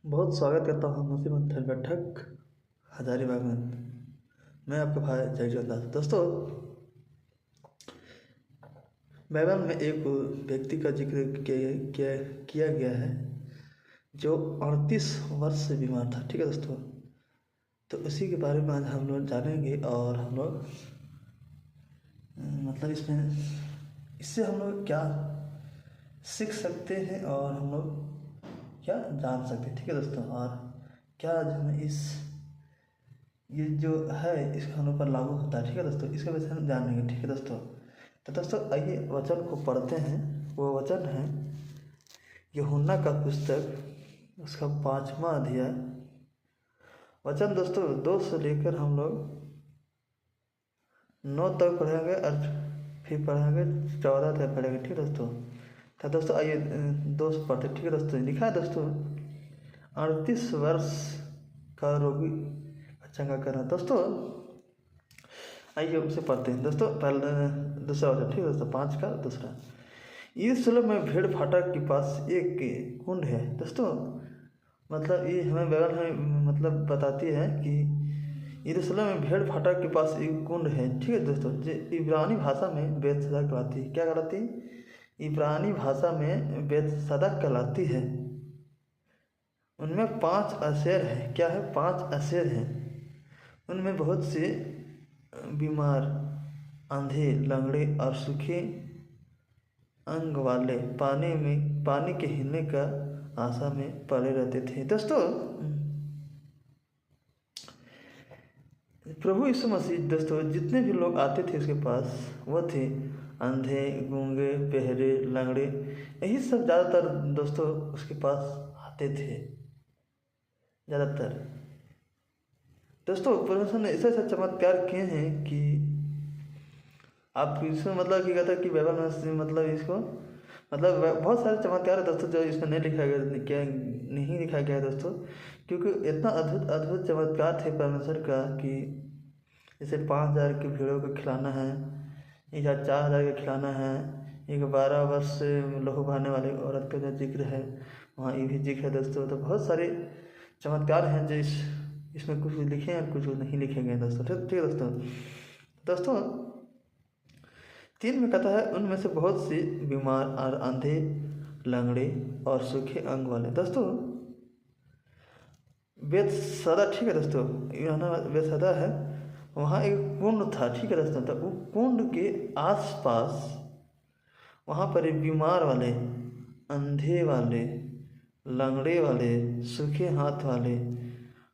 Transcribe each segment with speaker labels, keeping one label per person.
Speaker 1: बहुत स्वागत करता हूँ मुसीम मंथन बैठक हजारीबाग में। मैं आपका भाई जय दास। दोस्तों, बाइबल में एक व्यक्ति का जिक्र किया गया है जो 38 वर्ष से बीमार था। ठीक है दोस्तों, तो उसी के बारे में आज हम लोग जानेंगे और हम लोग इससे हम लोग क्या सीख सकते हैं और हम लोग क्या जान सकते हैं। ठीक है दोस्तों, और क्या आज हमें ये जो है इस हम लोग पर लागू होता है। ठीक है दोस्तों, इसके विषय में जानेंगे। ठीक है दोस्तों, तो दोस्तों आइए वचन को पढ़ते हैं। वो वचन है यूहन्ना का पुस्तक, उसका 5वां अध्याय वचन दोस्तों 2 से लेकर हम लोग 9 तक पढ़ेंगे और फिर पढ़ेंगे 14 तक पढ़ेंगे। ठीक है दोस्तों, तो दोस्तों आइए 2 से पढ़ते। ठीक है दोस्तों, लिखा है दोस्तों 38 वर्ष का रोगी चंगा करना। दोस्तों आइए उसे पढ़ते हैं। दोस्तों पहले दूसरा वचन, ठीक है दोस्तों 5 का दूसरा। यरूशलेम में भेड़ फाटक के पास एक कुंड है। दोस्तों मतलब ये हमें बाइबल हमें मतलब बताती है कि यरूशलेम में भेड़ फाटक के पास एक कुंड है। ठीक है दोस्तों, जो इब्रानी भाषा में बेतसदा कहलाती है। क्या कहलाती? इब्रानी भाषा में बेतसदा कहलाती है। उनमें 5 अशेर हैं। क्या है? 5 अशेर हैं। उनमें बहुत से बीमार, अंधे, लंगड़े और सूखे अंग वाले पानी के हिलने का आशा में पड़े रहते थे। दोस्तों प्रभु यीशु मसीह दोस्तों जितने भी लोग आते थे उसके पास, वो थे अंधे, गूंगे, बहरे, लंगड़े, यही सब ज़्यादातर दोस्तों उसके पास आते थे ज़्यादातर। दोस्तों परमेश्वर ने ऐसे ऐसे चमत्कार किए हैं कि आप इसमें मतलब क्या कहता है कि बाइबल में मतलब इसको मतलब बहुत सारे चमत्कार है दोस्तों जो इसमें नहीं लिखा गया, नहीं लिखा गया है दोस्तों, क्योंकि इतना अद्भुत अद्भुत चमत्कार थे परमेश्वर का कि जैसे 5000 की भीड़ों को खिलाना है, या 4000 का खिलाना है, एक 12 वर्ष से लहू बहाने वाली औरत का जो जिक्र है वहाँ ये भी जिक्र है दोस्तों। तो बहुत सारे चमत्कार हैं जो इसमें कुछ लिखे हैं और कुछ नहीं लिखे गए दोस्तों। ठीक है दोस्तों 3 में कहता है उनमें से बहुत से बीमार और अंधे, लंगड़े और सूखे अंग वाले। दोस्तों बेतसदा, ठीक है दोस्तों, यूहन्ना बेतसदा है, वहाँ एक कुंड था। ठीक है दोस्तों, तो वो कुंड के आसपास वहाँ पर बीमार वाले, अंधे वाले, लंगड़े वाले, सूखे हाथ वाले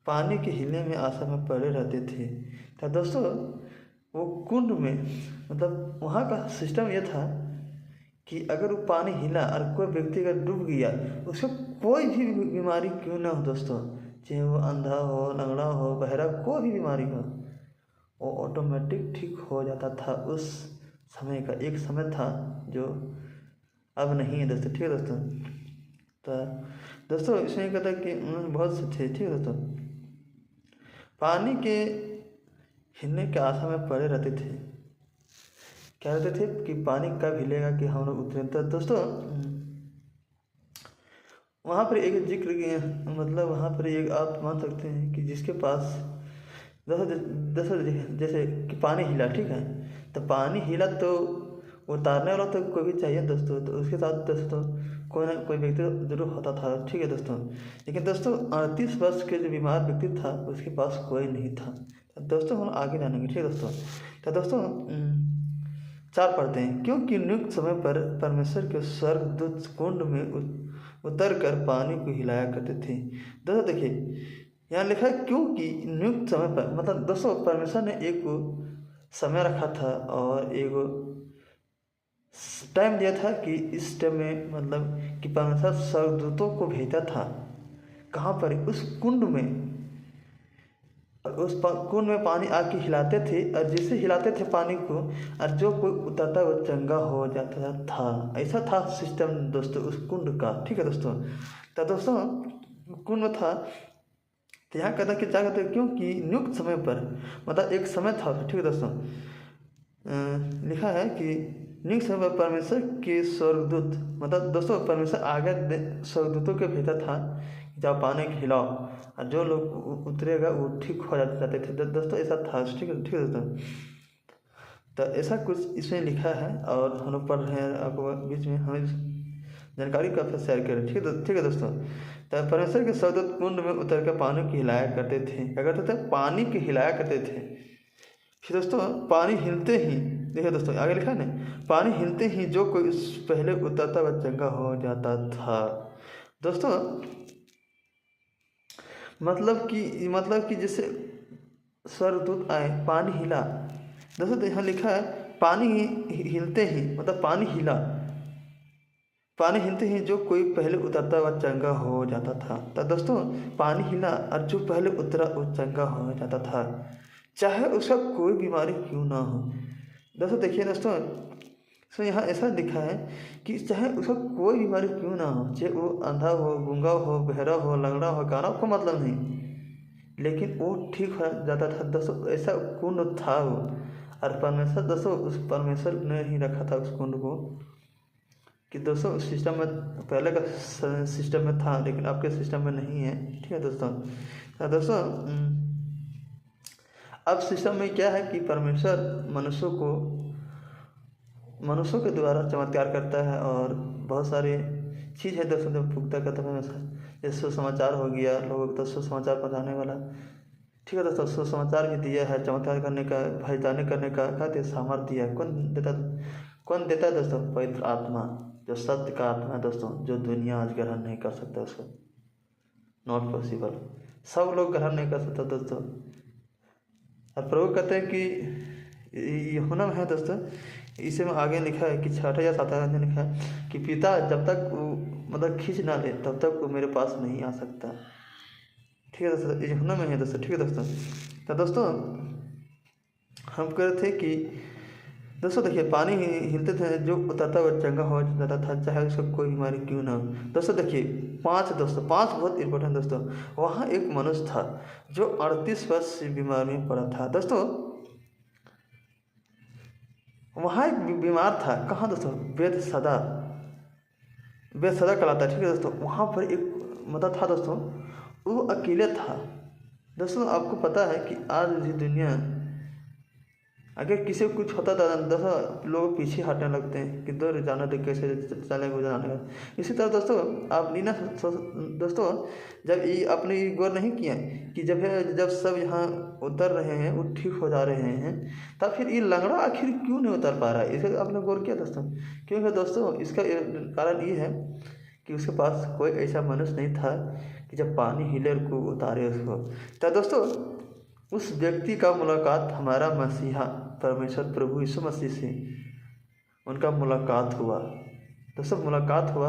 Speaker 1: पानी के हिलने में आशा में पड़े रहते थे। तो दोस्तों वो कुंड में मतलब वहाँ का सिस्टम ये था कि अगर वो पानी हिला और कोई व्यक्ति अगर डूब गया, उसको कोई भी बीमारी क्यों ना हो दोस्तों, चाहे वो अंधा हो, लंगड़ा हो, बहरा, कोई भी बीमारी हो, वो ऑटोमेटिक ठीक हो जाता था। उस समय का एक समय था जो अब नहीं है दोस्तों। ठीक है दोस्तों, तो दोस्तों इसमें कहता है कि बहुत से थे। ठीक है दोस्तों, पानी के हिलने के आशा में पड़े रहते थे। क्या रहते थे कि पानी कब हिलेगा कि हम लोग उतरे। तो दोस्तों वहाँ पर एक जिक्र मतलब वहाँ पर एक आप मान सकते हैं कि जिसके पास दस जैसे कि पानी हिला, ठीक है, तो पानी हिला तो उतारने वाला तो कोई भी चाहिए दोस्तों, तो उसके साथ दोस्तों कोई ना कोई व्यक्ति जरूर होता था। ठीक है दोस्तों, लेकिन दोस्तों 38 वर्ष के जो बीमार व्यक्ति था उसके पास कोई नहीं था। तो दोस्तों हम आगे जानेंगे। ठीक है दोस्तों, तो दोस्तों 4 पढ़ते हैं। क्योंकि नियुक्त समय पर परमेश्वर के स्वर्गदूत कुंड में उतर कर पानी को हिलाया करते थे। दोस्तों देखिए यहाँ लिखा है क्योंकि नियुक्त समय पर, मतलब दोस्तों परमेश्वर ने एक समय रखा था और एक टाइम दिया था कि इस टाइम में मतलब कि परमेश्वर स्वर्गदूतों को भेजा था। कहाँ पर? उस कुंड में। उस कुंड में पानी आके हिलाते थे और जिससे हिलाते थे पानी को, और जो कोई उतरता वो चंगा हो जाता था। ऐसा था सिस्टम दोस्तों उस कुंड का। ठीक है दोस्तों, तो दोस्तों कुंड में था। तो यहाँ कहता कि क्या कहते हैं क्योंकि नियुक्त समय पर, मतलब एक समय था। ठीक है दोस्तों, लिखा है कि निक समय परमेश्वर के स्वर्गदूत, मतलब दोस्तों परमेश्वर आगे स्वर्गदूतों के भेजा था, जाओ पानी खिलाओ, और जो लोग उतरेगा वो ठीक हो जाते थे। दोस्तों ऐसा था, ठीक है दोस्तों। तो ऐसा कुछ इसमें लिखा है, और हम लोग पढ़ रहे हैं, आपको बीच में हमें जानकारी का फिर शेयर करें, ठीक है दोस्तों। तो परमेश्वर के स्वर्गदूत कुंड में उतर कर पानी की हिलाया करते थे। क्या करते थे? पानी की हिलाया करते थे। फिर दोस्तों पानी हिलते ही, देखिए दोस्तों आगे लिखा है ना, पानी हिलते ही जो कोई उस पहले उतरता वह चंगा हो जाता था। दोस्तों मतलब कि जैसे स्वर्गदूत आए, पानी हिला। दोस्तों तो यहाँ लिखा है पानी हिलते ही, मतलब पानी हिला, पानी हिलते ही जो कोई पहले उतरता वह चंगा हो जाता था। तो दोस्तों पानी हिला और जो पहले उतरा वो चंगा हो जाता था, चाहे उसका कोई बीमारी क्यों ना हो। दोस्तों देखिए दोस्तों, तो यहाँ ऐसा लिखा है कि चाहे उसका कोई बीमारी क्यों ना हो, चाहे वो अंधा हो, गूंगा हो, बहरा हो, लंगड़ा हो, गाना को मतलब नहीं, लेकिन वो ठीक हो जाता था। दोस्तों ऐसा कुंड था वो, और परमेश्वर दोस्तों उस परमेश्वर ने ही रखा था उस कुंड को, कि दोस्तों उस सिस्टम में पहले का सिस्टम में था, लेकिन आपके सिस्टम में नहीं है, ठीक है दोस्तों। तो दोस्तों अब सिस्टम में क्या है कि परमेश्वर मनुष्यों के द्वारा चमत्कार करता है, और बहुत सारे चीज़ है दोस्तों जो पुख्ता करता है परमेश्वर। जैसे सुसमाचार हो गया, लोगों को तो सुसमाचार पहुँचाने वाला, ठीक है दोस्तों। सुसमाचार भी दिया है, चमत्कार करने का, भाईचारे करने का क्या सामर्थ्य दिया। कौन देता है दोस्तों? पवित्र आत्मा, जो सत्य का आत्मा है दोस्तों, जो दुनिया आज ग्रहण नहीं कर सकता, उसको नॉट पॉसिबल, सब लोग ग्रहण नहीं कर सकता दोस्तों। और प्रभु कहते हैं कि यूहन्ना में है दोस्तों, इसे में आगे लिखा है कि 6 या 7 में लिखा है कि पिता जब तक वो मतलब खींच ना ले तब तक वो मेरे पास नहीं आ सकता, ठीक है दोस्तों। यूहन्ना में है दोस्तों, ठीक है दोस्तों। तो दोस्तों हम कह रहे थे कि दोस्तों देखिए पानी हिलते थे, जो उतरता हुआ चंगा हो जाता था, चाहे उसको कोई बीमारी क्यों ना हो। दोस्तों देखिए 5 बहुत इंपॉर्टेंट दोस्तों। वहाँ एक मनुष्य था जो 38 वर्ष से बीमार में पड़ा था। दोस्तों वहाँ एक बीमार था, कहाँ दोस्तों? बेतसदा कहलाता है, ठीक है दोस्तों। वहाँ पर एक मतलब था दोस्तों, वो अकेले था। दोस्तों आपको पता है कि आज भी दुनिया, अगर किसी को कुछ होता था दोस्तों, लोग पीछे हटने लगते हैं कि दूर जाना तो कैसे चले गुजराने का। इसी तरह दोस्तों आप नहीं ना दोस्तों, जब ये अपने गौर नहीं किया कि जब सब यहाँ उतर रहे हैं, वो ठीक हो जा रहे हैं, तब फिर ये लंगड़ा आखिर क्यों नहीं उतर पा रहा है? इसे आपने गौर किया दोस्तों? क्योंकि दोस्तों इसका कारण ये है कि उसके पास कोई ऐसा मनुष्य नहीं था कि जब पानी हिले को उतारे उसको। तो दोस्तों उस व्यक्ति का मुलाकात हमारा मसीहा परमेश्वर प्रभु यीशु मसीह से उनका मुलाकात हुआ। दोस्तों मुलाकात हुआ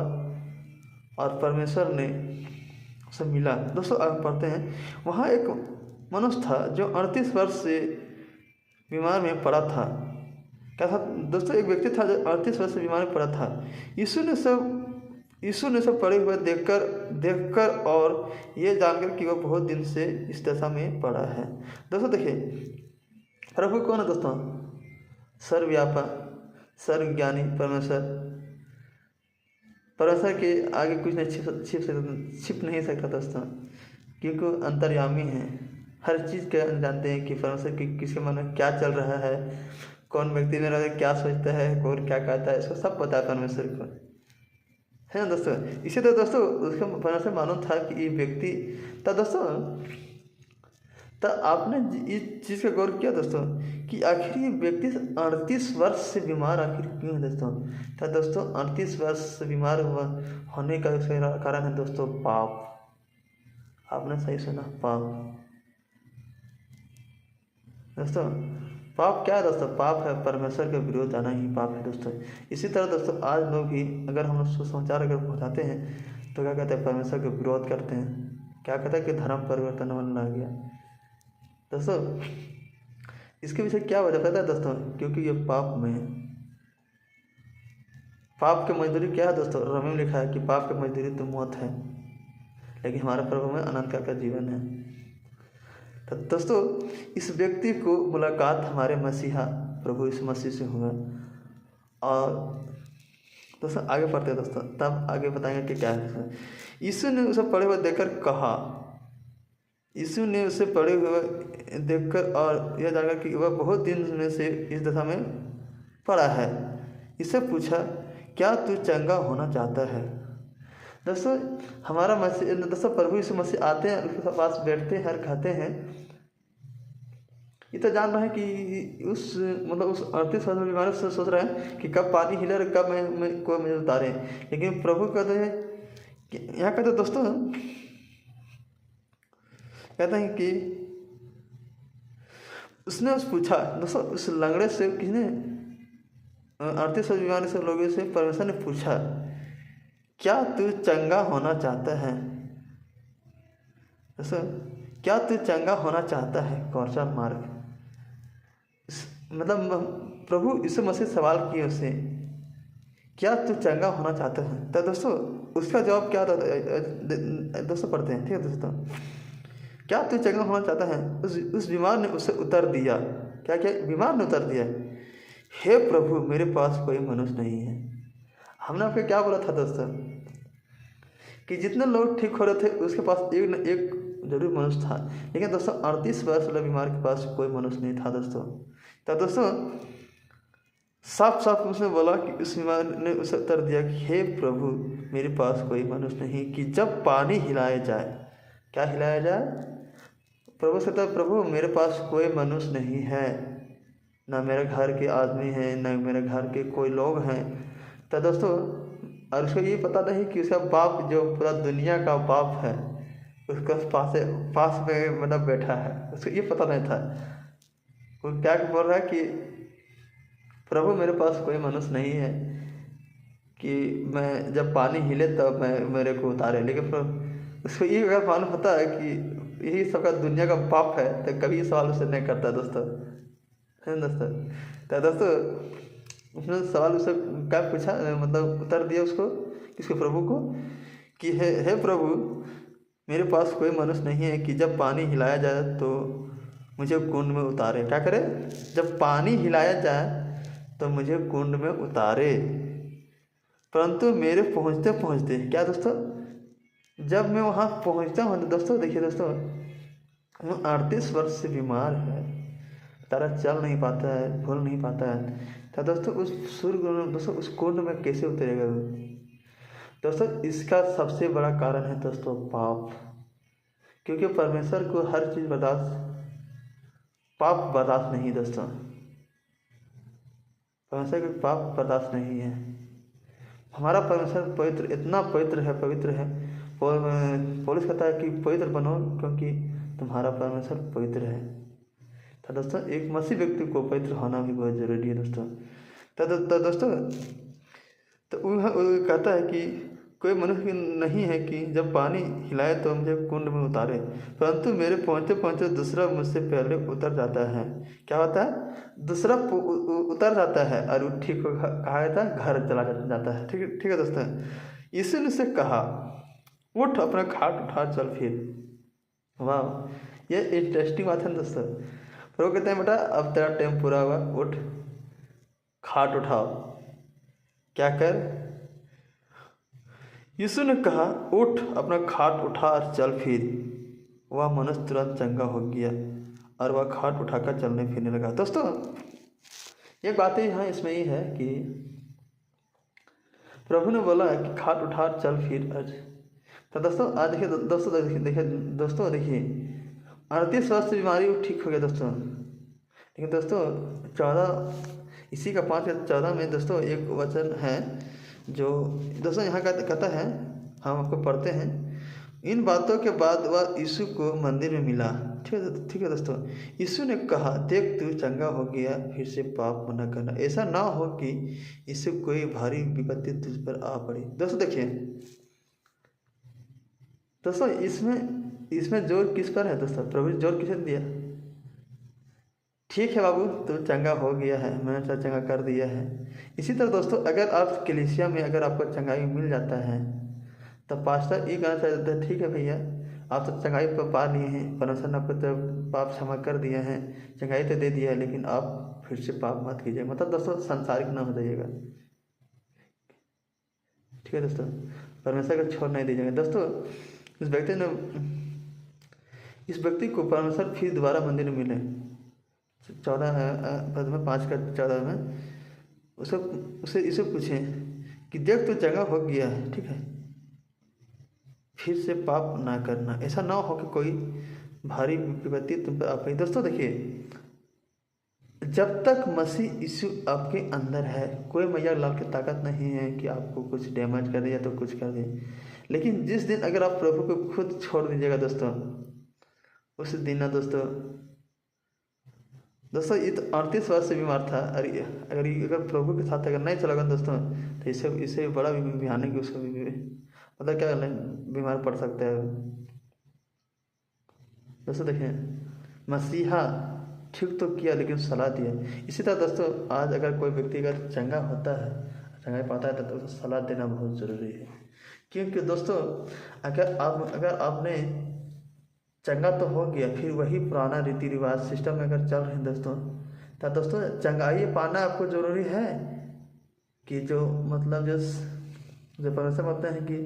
Speaker 1: और परमेश्वर ने उससे मिला। दोस्तों आप पढ़ते हैं, वहाँ एक मनुष्य था जो 38 वर्ष से बीमार में पड़ा था। क्या था दोस्तों? एक व्यक्ति था जो 38 वर्ष से बीमार में पड़ा था। यीशु ने सब पड़े हुए देखकर और ये जानकर कि वह बहुत दिन से इस दशा में पड़ा है। दोस्तों देखिए प्रभु कौन है दोस्तों? सर्वव्यापा, सर्वज्ञानी परमेश्वर के आगे कुछ नहीं छिप नहीं सकता दोस्तों, क्योंकि अंतर्यामी है। हर चीज़ के जानते हैं कि परमेश्वर की किसके मन में क्या चल रहा है, कौन व्यक्ति में रह क्या सोचता है, कौन क्या कहता है, इसको सब पता है परमेश्वर को, है ना दोस्तों। इसी तरह दोस्तों उसका परमेश्वर मालूम था कि ये व्यक्ति था दोस्तों। तो आपने इस चीज़ का गौर किया दोस्तों कि आखिर ये व्यक्ति 38 वर्ष से बीमार आखिर क्यों है दोस्तों? तो दोस्तों 38 वर्ष से बीमार होने का कारण है दोस्तों पाप। आपने सही सुना, पाप। दोस्तों पाप क्या है दोस्तों? पाप है परमेश्वर के विरोध जाना ही पाप है दोस्तों। इसी तरह दोस्तों आज लोग भी अगर हम सुसमाचार अगर पहुँचाते हैं तो क्या कहते हैं? परमेश्वर के विरोध करते हैं। क्या कहते हैं कि धर्म परिवर्तन होने लग गया। दोस्तों इसके पीछे क्या वजह पता है दोस्तों? क्योंकि ये पाप में है। पाप की मजदूरी क्या है दोस्तों? रोमी में लिखा है कि पाप की मजदूरी तो मौत है, लेकिन हमारे प्रभु में अनंत काल का जीवन है। तो दोस्तों इस व्यक्ति को मुलाकात हमारे मसीहा प्रभु यीशु मसीह से हुआ, और दोस्तों आगे पढ़ते हैं दोस्तों, तब आगे बताएंगे कि क्या है। यीशु ने उसे पढ़े हुए देखकर कहा, यीशु ने उसे पढ़े हुए देखकर और यह जानकर कि वह बहुत दिन में से इस दशा में पड़ा है, इससे पूछा, क्या तू चंगा होना चाहता है? दोस्तों हमारा मसीह दोस्तों प्रभु यीशु मसीह आते हैं, उसके पास बैठते हैं और कहते हैं। ये तो जान रहे हैं कि उस मतलब उस 38 वर्ष बीमारी से सोच रहे हैं कि कब पानी हिले और कब कोई मुझे उतारे, लेकिन प्रभु कहते हैं कि यहाँ कहते दोस्तों कहते हैं कि उसने पूछा दोस्तों, उस लंगड़े से किसने 38 वर्ष बीमारी से लोगों से परमेश्वर ने पूछा, क्या तू चंगा होना चाहता है? दोस्तों क्या तू चंगा होना चाहता है? Question mark. मतलब प्रभु यीशु मसीह सवाल किए उससे, क्या तू चंगा होना चाहता है? तो दोस्तों उसका जवाब क्या था दोस्तों, पढ़ते हैं, ठीक है दोस्तों। क्या तू चंगा होना चाहता है? उस बीमार ने उससे उत्तर दिया, क्या क्या बीमार ने उत्तर दिया, हे प्रभु मेरे पास कोई मनुष्य नहीं है। हमने आपको क्या बोला था दोस्तों कि जितने लोग ठीक हो रहे थे उसके पास एक न एक जरूर मनुष्य था, लेकिन दोस्तों 38 वर्ष वाले बीमार के पास कोई मनुष्य नहीं था दोस्तों। तो दोस्तों साफ साफ उसने बोला कि उस बीमार ने उसे उत्तर दिया कि हे प्रभु मेरे पास कोई मनुष्य नहीं कि जब पानी हिलाया जाए, क्या हिलाया जाए? प्रभु से कहता, प्रभु मेरे पास कोई मनुष्य नहीं है, ना मेरे घर के आदमी हैं, ना मेरे घर के कोई लोग हैं। तो दोस्तों और उसको ये पता नहीं कि उसका बाप जो पूरा दुनिया का बाप है उसका पास में मतलब बैठा है, उसको ये पता नहीं था। वो क्या बोल रहा है कि प्रभु मेरे पास कोई मनुष्य नहीं है कि मैं जब पानी हिले तब मैं मेरे को उतारे, लेकिन उसको ये अगर मालूम होता है कि यही सबका दुनिया का बाप है तो कभी ये सवाल उससे नहीं करता दोस्तों, है दोस्तों। तो दोस्तों उसने सवाल उससे क्या पूछा, मतलब उत्तर दिया उसको, किसको? प्रभु को, कि हे प्रभु मेरे पास कोई मनुष्य नहीं है कि जब पानी हिलाया जाए तो मुझे कुंड में उतारे। क्या करे? जब पानी हिलाया जाए तो मुझे कुंड में उतारे, परंतु मेरे पहुँचते पहुँचते, क्या दोस्तों, जब मैं वहाँ पहुँचता हूँ तो दोस्तों देखिए दोस्तों, वो 38 वर्ष से बीमार है, तारा चल नहीं पाता है, बोल नहीं पाता है। तो दोस्तों उस सूर्य दोस्तों उस कुंड में कैसे उतरेगा दोस्तों? इसका सबसे बड़ा कारण है दोस्तों पाप, क्योंकि परमेश्वर को हर चीज़ पाप बर्दाश्त नहीं दोस्तों, परमेश्वर को पाप बर्दाश्त नहीं है। हमारा परमेश्वर पवित्र, इतना पवित्र है। पौलुस कहता है कि पवित्र बनो क्योंकि तुम्हारा परमेश्वर पवित्र है। तो दोस्तों एक मसीह व्यक्ति को पवित्र होना भी बहुत जरूरी है दोस्तों। तो दोस्तों तो वह कहता है कि कोई मनुष्य नहीं है कि जब पानी हिलाए तो मुझे कुंड में उतारे, परंतु मेरे पहुँचते पहुँचते दूसरा मुझसे पहले उतर जाता है। क्या होता है? दूसरा उतर जाता है और वो ठीक हो कहा जाता है घर चला जाता है। ठीक है दोस्तों। यीशु ने उससे कहा, उठ अपना खाट उठा चल फिर। वाह, ये इंटरेस्टिंग बात है दोस्तों। प्रभु कहते हैं बेटा अब तेरा टाइम पूरा हुआ, उठ खाट उठाओ, क्या कर? यीशु ने कहा, उठ अपना खाट उठा और चल फिर। वह मनुष्य तुरंत चंगा हो गया और वह खाट उठाकर चलने फिरने लगा। दोस्तों ये बातें यहाँ इसमें ही है कि प्रभु ने बोला है कि खाट उठा चल फिर। तो दोस्तों आज देखिए दोस्तों देखिए 38 वर्ष से बीमारी ठीक हो गया दोस्तों। लेकिन दोस्तों 14 इसी का 5:14 में दोस्तों एक वचन है जो दोस्तों यहाँ कहता है, हम आपको पढ़ते हैं। इन बातों के बाद वह यीशु को मंदिर में मिला। ठीक है दोस्तों। यीशु ने कहा, देख तू चंगा हो गया, फिर से पाप न करना, ऐसा ना हो कि इससे कोई भारी विपत्ति तुझ पर आ पड़ी। दोस्तों देखिए दोस्तों इसमें जोर किस पर है दोस्तों? प्रभु ने जोर किसे दिया? ठीक है बाबू तो चंगा हो गया है, मैंने चंगा कर दिया है। इसी तरह दोस्तों अगर आप कलीसिया में अगर आपको चंगाई मिल जाता है तो पास्टर ये कहना चाहता है, ठीक है भैया आप तो चंगाई पर पा लिए हैं, परमेश्वर ने आपको तो पाप क्षमा कर दिया है, चंगाई तो दे दिया है, लेकिन आप फिर से पाप मत कीजिए, मतलब दोस्तों सांसारिक ना हो जाइएगा, ठीक है दोस्तों। परमेश्वर को छोड़ नहीं दीजिएगा दोस्तों। इस व्यक्ति को परमेश्वर फिर दोबारा मंदिर में मिले 5:14 में उसे इसे पूछें कि देख तो चंगा हो गया है, ठीक है, फिर से पाप ना करना, ऐसा ना हो कि कोई भारी विपत्ति तुम पर आ गई। दोस्तों देखिए, जब तक मसीह यीशु आपके अंदर है, कोई मैया लाल की ताकत नहीं है कि आपको कुछ डैमेज कर दे या तो कुछ कर दे। लेकिन जिस दिन अगर आप प्रभु को खुद छोड़ दीजिएगा दोस्तों, उस दिन ना दोस्तों ये तो 38 वर्ष से बीमार था, अगर प्रभु के साथ अगर नहीं चलेगा दोस्तों, तो इसे बड़ा भयानक उसको मतलब क्या बीमार पड़ सकता है दोस्तों। देखिए, मसीहा ठीक तो किया लेकिन सलाह दिया। इसी तरह दोस्तों, आज अगर कोई व्यक्ति अगर चंगा होता है, चंगाई पाता है, तो उसे सलाह देना बहुत ज़रूरी है। क्योंकि दोस्तों, अगर आपने चंगा तो हो गया, फिर वही पुराना रीति रिवाज सिस्टम में अगर चल रहे हैं दोस्तों, तो दोस्तों चंगाई पाना आपको ज़रूरी है कि जो मतलब जो परमेश्वर बोलते हैं कि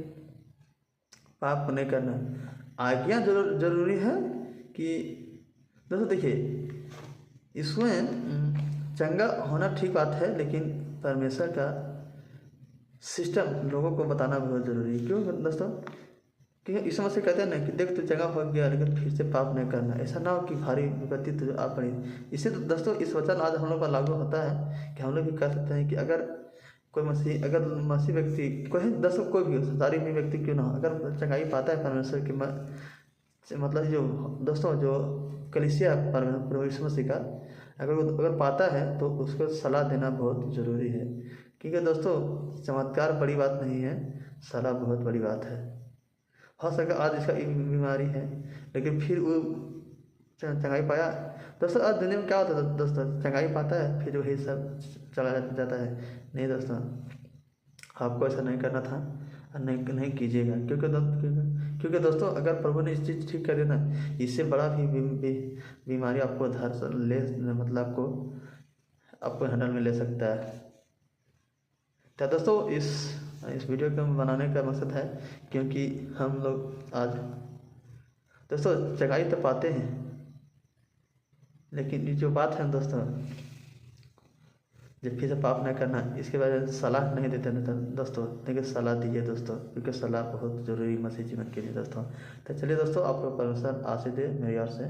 Speaker 1: पाप नहीं करना, आज्ञा जरूरी है कि दोस्तों देखिए, इसमें चंगा होना ठीक बात है, लेकिन परमेश्वर का सिस्टम लोगों को बताना बहुत ज़रूरी है। क्यों दोस्तों? क्योंकि इस समझ से कहते हैं ना कि देख तो चंगा हो गया लेकिन फिर से पाप नहीं करना, ऐसा ना हो कि भारी विपत्ति तो आ पड़ी। इससे तो दोस्तों इस वचन आज हम लोग पर लागू होता है कि हम लोग भी कह सकते हैं कि अगर मसीह व्यक्ति कोई दोस्तों कोई भी हो, संसारी में व्यक्ति क्यों ना हो, अगर चंगाई पाता है परमेश्वर की मतलब जो दोस्तों जो कलीसिया प्रभु यीशु मसीह का अगर पाता है, तो उसको सलाह देना बहुत ज़रूरी है। क्योंकि दोस्तों चमत्कार बड़ी बात नहीं है, सलाह बहुत बड़ी बात है। हो सके आज इसका बीमारी है, लेकिन फिर वो चंगाई पाया। दोस्तों आज दुनिया में क्या होता है दोस्तों, चंगाई पाता है फिर वही सब चला जाता है। नहीं दोस्तों, आपको ऐसा नहीं करना था और नहीं कीजिएगा। क्योंकि दोस्तों अगर प्रभु ने इस चीज़ ठीक कर दिया ना, इससे बड़ा भी बीमारी आपको मतलब आपको हैंडल में ले सकता है। तो दोस्तों इस वीडियो को बनाने का मकसद है क्योंकि हम लोग आज दोस्तों चंगाई तो पाते हैं, लेकिन ये जो बात है दोस्तों, जब फिर से पाप न करना, इसके बारे में सलाह नहीं देते दोस्तों, लेकिन सलाह दीजिए दोस्तों, क्योंकि सलाह बहुत ज़रूरी मसीह जीवन के लिए दोस्तों। तो चलिए दोस्तों, आपको परमेश्वर आशीष दे। मेरी ओर से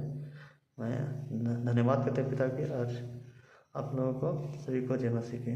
Speaker 1: मैं धन्यवाद करते हैं पिता के, और आप लोगों को सभी को जय मसीह की।